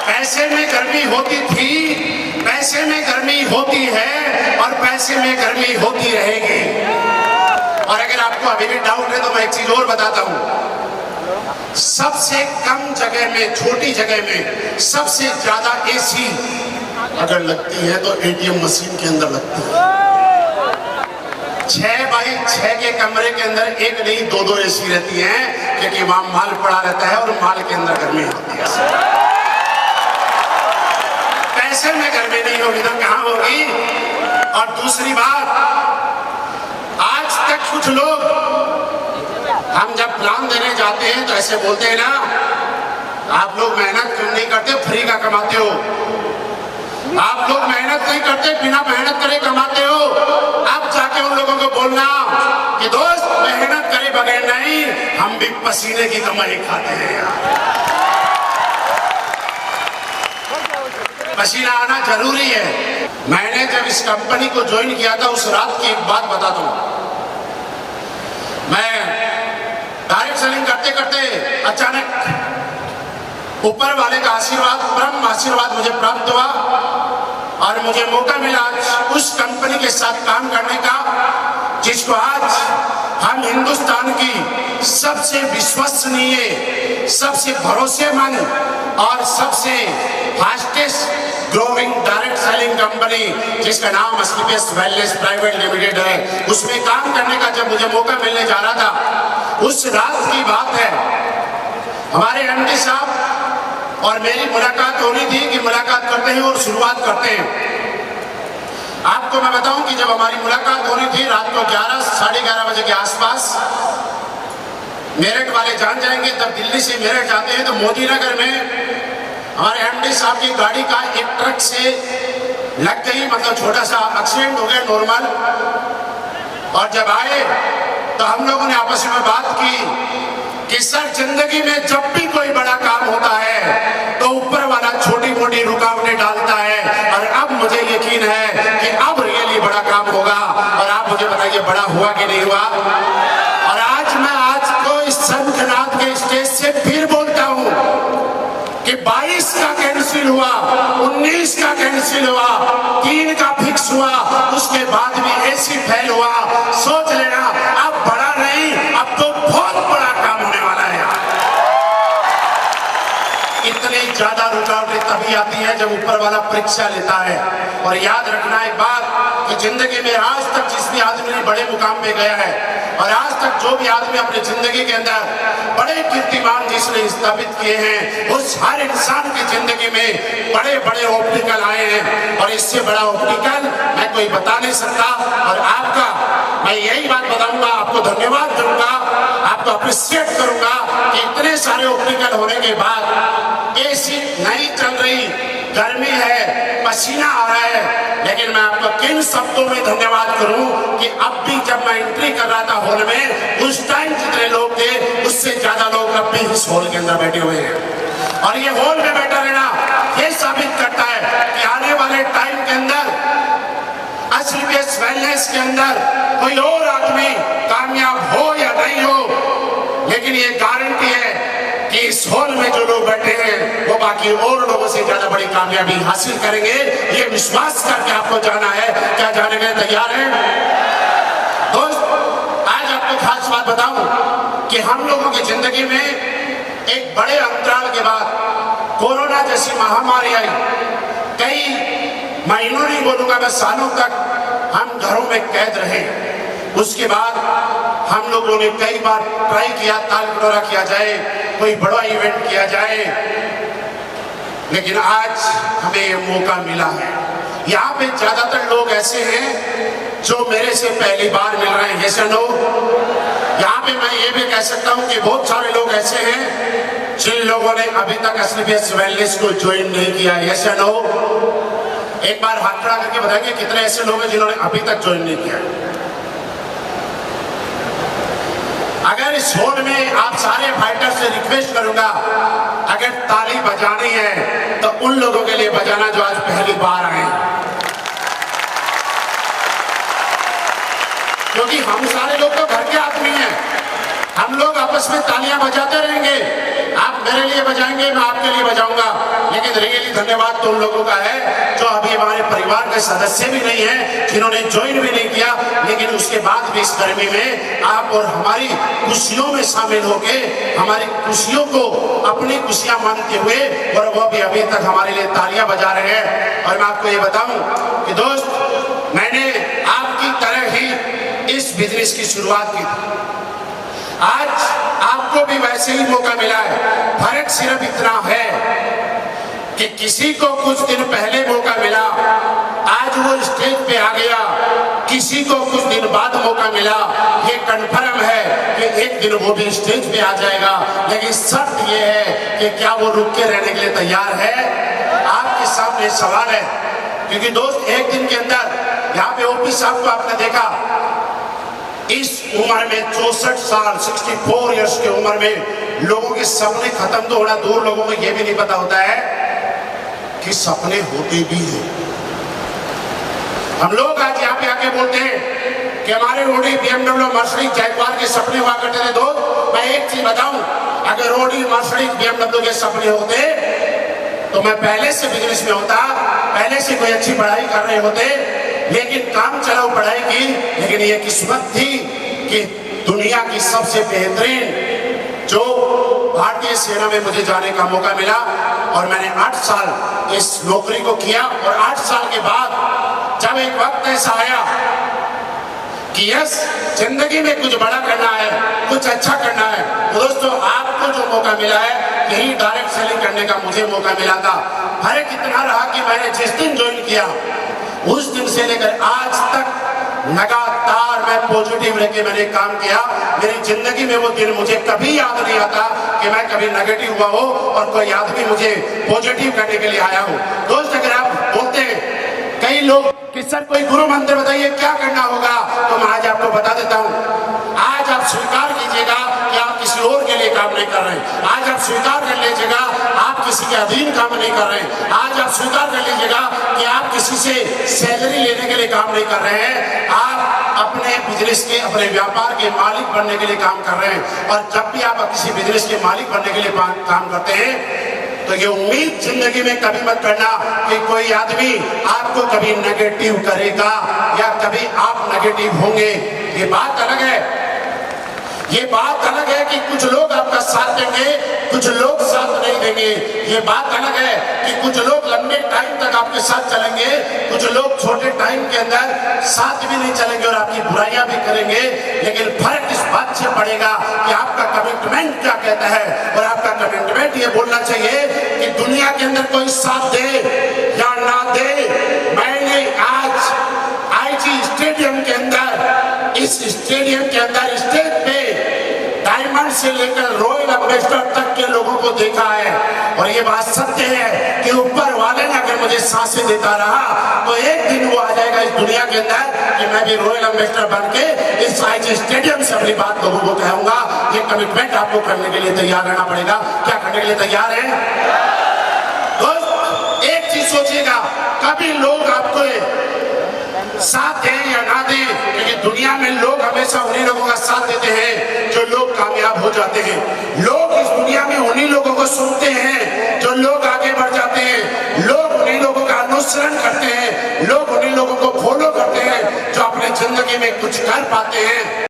पैसे में गर्मी होती थी, पैसे में गर्मी होती है और पैसे में गर्मी होती रहेगी। और अगर आपको अभी भी डाउट है तो मैं एक चीज और बताता हूं। सबसे कम जगह में, छोटी जगह में सबसे ज्यादा एसी अगर लगती है तो एटीएम मशीन के अंदर लगती है। 6 बाई 6 के कमरे के अंदर एक नहीं 2-2 एसी रहती हैं, क्योंकि वहां माल पड़ा रहता है और माल के अंदर गर्मी होती है। पैसे में गर्मी नहीं होगी तो कहां होगी? और दूसरी बात, आज तक कुछ लोग, हम जब प्लान देने जाते हैं तो ऐसे बोलते हैं ना, आप लोग मेहनत क्यों नहीं करते, फ्री का कमाते हो। आप लोग मेहनत नहीं करते, बिना मेहनत करे कमाते हो। आप जाके उन लोगों को बोलना कि दोस्त मेहनत करे बगैर नहीं, हम भी पसीने की कमाई खाते हैं यार। पसीना आना जरूरी है। मैंने जब इस कंपनी को ज्वाइन किया था, उस रात की एक बात बता दूं। मैं डायरेक्ट सेलिंग करते करते अचानक ऊपर वाले का आशीर्वाद, ब्रह्म आशीर्वाद मुझे प्राप्त हुआ और मुझे मौका मिला उस कंपनी के साथ काम करने का, जिसको आज हम हिंदुस्तान की सबसे विश्वसनीय, सबसे भरोसेमंद और सबसे fastest growing direct selling company, जिसका नाम एसपीएस वेलनेस प्राइवेट लिमिटेड है, उसमें काम करने का जब मुझे मौका मिलने जा रहा था, उस रात की बात है। हमारे एमडी साहब और मेरी मुलाकात होनी थी कि मुलाकात करते हैं और शुरुआत करते हैं। आपको मैं बताऊं कि जब हमारी मुलाकात होनी थी रात को 11, साढ़े 11 बजे के आसपास, मेरठ वाले जान जाएंगे, तब दिल्ली से मेरठ जाते हैं तो मोदी नगर में हमारे एमडी साहब की गाड़ी का एक ट्रक से लग गई, मतलब छोटा सा एक्सीडेंट हो गया नॉर्मल। और जब आए तो हम लोगों ने आपस में बात की कि सर, जिंदगी में जब भी कोई बड़ा काम होता है तो ऊपर वाला छोटी मोटी रुकावटें डालता है, और अब मुझे यकीन है कि अब रियली बड़ा काम होगा। और आप मुझे बताइए बड़ा हुआ कि नहीं हुआ? और आज मैं को इस शंखनाद के स्टेज से फिर बोलता हूं कि 22 का कैंसिल हुआ, 19 का कैंसिल हुआ, 3 का फिक्स हुआ, उसके बाद भी एसी फेल हुआ। सोच लेना, अब बड़ा नहीं, अब तो बहुत बड़ा काम होने वाला है। इतनी ज्यादा रुकावटें तभी आती है जब ऊपर वाला परीक्षा लेता है। और याद रखना एक बात कि जिंदगी में आज तक जिस भी आदमी ने बड़े मुकाम पे गया है, और आज तक जो भी आदमी अपनी जिंदगी के अंदर बड़े कीर्तिमान जिसने स्थापित किए हैं, उस हर इंसान की जिंदगी में बड़े बड़े ऑब्स्टिकल आए हैं। और इससे बड़ा ऑब्स्टिकल मैं कोई बता नहीं सकता। और आपका मैं यही बात बताऊंगा, आपको धन्यवाद दूंगा, आपको अप्रिशिएट करूंगा कि इतने सारे ऑब्स्टिकल होने के बाद एसी नहीं चल रही, गर्मी है, पसीना आ रहा है, लेकिन मैं आपको किन शब्दों में धन्यवाद करूं कि अब भी जब मैं एंट्री कर रहा था हॉल में, उस टाइम जितने लोग थे उससे ज्यादा लोग अब भी इस हॉल के अंदर बैठे हुए हैं। और ये हॉल में बैठा रहना ये साबित करता है कि आने वाले टाइम के अंदर एसपीएस वेलनेस के अंदर कोई और आदमी कामयाब हो या नहीं हो, लेकिन ये गारंटी है कि इस हॉल में जो लोग बैठे हैं वो बाकी और लोगों से ज्यादा बड़ी कामयाबी हासिल करेंगे। ये विश्वास करके आपको जाना है। क्या जाने के तैयार हैं दोस्त? आज आपको खास बात बताऊं कि हम लोगों की जिंदगी में एक बड़े अंतराल के बाद कोरोना जैसी महामारी आई। कई महीनों नहीं बोलूंगा मैं, सालों तक हम घरों में कैद रहे। उसके बाद हम लोगों ने कई बार ट्राई किया, ताल कटोरा किया जाए, कोई बड़ा इवेंट किया जाए, लेकिन आज हमें ये मौका मिला है। यहाँ पे ज्यादातर लोग ऐसे हैं जो मेरे से पहली बार मिल रहे हैं, यस और नो? यहाँ पे मैं ये भी कह सकता हूँ कि बहुत सारे लोग ऐसे हैं जिन लोगों ने अभी तक एसपीएस वेलनेस को ज्वाइन नहीं किया, यस और नो? एक बार हाथ खड़ा करके बताएंगे कितने ऐसे लोग हैं जिन्होंने अभी तक ज्वाइन नहीं किया। अगर इस हॉल में आप सारे फाइटर से रिक्वेस्ट करूंगा, अगर ताली बजानी है तो उन लोगों के लिए बजाना जो आज पहली बार आए, क्योंकि हम सारे लोग तो घर के आदमी हैं। हम लोग आपस में तालियां बजाते रहेंगे। आप मेरे लिए बजाएंगे, मैं आपके लिए बजाऊंगा, लेकिन रियली धन्यवाद तो उन लोगों का है जो अभी हमारे परिवार के सदस्य भी नहीं है, जिन्होंने ज्वाइन भी नहीं किया, लेकिन उसके बाद भी इस गर्मी में आप और हमारी खुशियों में शामिल होके हमारी खुशियों को अपनी खुशियां मानते हुए और वो भी अभी तक हमारे लिए तालियां बजा रहे हैं। और मैं आपको ये बताऊं कि दोस्त, मैंने आपकी तरह ही इस बिजनेस की शुरुआत की थी। आज आपको भी वैसे ही मौका मिला है। फर्क सिर्फ इतना है कि किसी को कुछ दिन पहले मौका मिला, आज वो स्टेज पे आ गया, किसी को कुछ दिन बाद मौका मिला, ये कन्फर्म है कि एक दिन वो भी स्टेज पे आ जाएगा। लेकिन शर्त ये है कि क्या वो रुक के रहने के लिए तैयार है। आपके सामने सवाल है, क्योंकि दोस्त एक दिन के अंदर यहाँ पे ओपी साहब को आपने देखा, इस उम्र में 64 साल 64 इयर्स की उम्र में लोगों के सपने खत्म तो होना दूर, लोगों को यह भी नहीं पता होता है कि सपने होते भी हैं। हम लोग आज यहाँ पे आके बोलते हैं कि हमारे रोडी BMW मर्सिडीज जैगुआर के सपने हुआ करते थे। दोस्त मैं एक चीज बताऊं, अगर रोडी मर्सिडीज BMW के सपने होते तो मैं पहले से बिजनेस में होता, पहले से कोई अच्छी पढ़ाई कर रहे होते, लेकिन काम चलाओ पढ़ाई की। लेकिन ये किस्मत थी कि दुनिया की सबसे बेहतरीन जो भारतीय सेना में मुझे जाने का मौका मिला और मैंने 8 साल इस नौकरी को किया। और 8 साल के बाद जब एक वक्त ऐसा आया कि यस जिंदगी में कुछ बड़ा करना है, कुछ अच्छा करना है, तो दोस्तों आपको जो मौका मिला है यही डायरेक्ट सेलिंग करने का मुझे मौका मिला था। फर्क इतना रहा कि मैंने जिस दिन ज्वाइन किया उस दिन से लेकर आज तक लगातार मैं पॉजिटिव रह के मैंने काम किया। मेरी जिंदगी में वो दिन मुझे कभी याद नहीं आता कि मैं कभी नेगेटिव हुआ हो और कोई आदमी मुझे पॉजिटिव करने के लिए आया हो। दोस्त अगर आप बोलते हैं कई लोग कि सर कोई गुरु मंत्र बताइए क्या करना होगा, तो मैं आज आपको बता देता हूँ। आज आप स्वीकार कीजिएगा कि आप किसी और के लिए काम नहीं कर रहे हैं। आज आप स्वीकार कर लीजिएगा आप किसी के अधीन काम नहीं कर रहे हैं। आज आप स्वीकार कर लीजिएगा कि आप किसी से सैलरी लेने के लिए काम नहीं कर रहे हैं। आप अपने बिजनेस के, अपने व्यापार के मालिक बनने के लिए काम कर रहे हैं। और जब भी आप किसी बिजनेस के मालिक बनने के लिए काम करते हैं तो ये उम्मीद जिंदगी में कभी मत करना कि कोई आदमी आपको कभी नेगेटिव करेगा या कभी आप नेगेटिव होंगे। ये बात अलग है, ये बात अलग है कि कुछ लोग आपका साथ देंगे, कुछ लोग साथ नहीं देंगे। ये बात अलग है कि कुछ लोग लंबे टाइम तक आपके साथ चलेंगे, कुछ लोग छोटे टाइम के अंदर साथ भी नहीं चलेंगे और आपकी बुराइयां भी करेंगे। लेकिन फर्क इस बात से पड़ेगा कि आपका कमिटमेंट क्या कहता है। और आपका कमिटमेंट ये बोलना चाहिए कि दुनिया के अंदर कोई साथ दे या ना दे, मैंने आज आईजी स्टेडियम के अंदर, इस स्टेडियम के अंदर स्टेज पे डायमंड से लेकर रॉयल एम्बेसडर तक के लोगों को देखा है। और ये बात सत्य है कि ऊपर वाले ने अगर मुझे सांसें देता रहा तो एक दिन वो आ जाएगा इस दुनिया के अंदर कि मैं भी रॉयल एम्बेसडर बन के इस आईजी स्टेडियम से अपनी बात लोगों को कहूंगा। ये कमिटमेंट आपको करने के लिए तैयार रहना पड़ेगा। क्या करने के लिए तैयार है दोस्त? एक चीज सोचिएगा, कभी लोग आपको साथ दें या ना दें, लेकिन दुनिया में लोग हमेशा उन्हीं लोगों का साथ देते हैं जो लोग कामयाब हो जाते हैं। लोग इस दुनिया में उन्हीं लोगों को सुनते हैं जो लोग आगे बढ़ जाते हैं। लोग उन्हीं लोगों का अनुसरण करते हैं, लोग उन्हीं लोगों को फॉलो करते हैं जो अपनी जिंदगी में कुछ कर पाते हैं।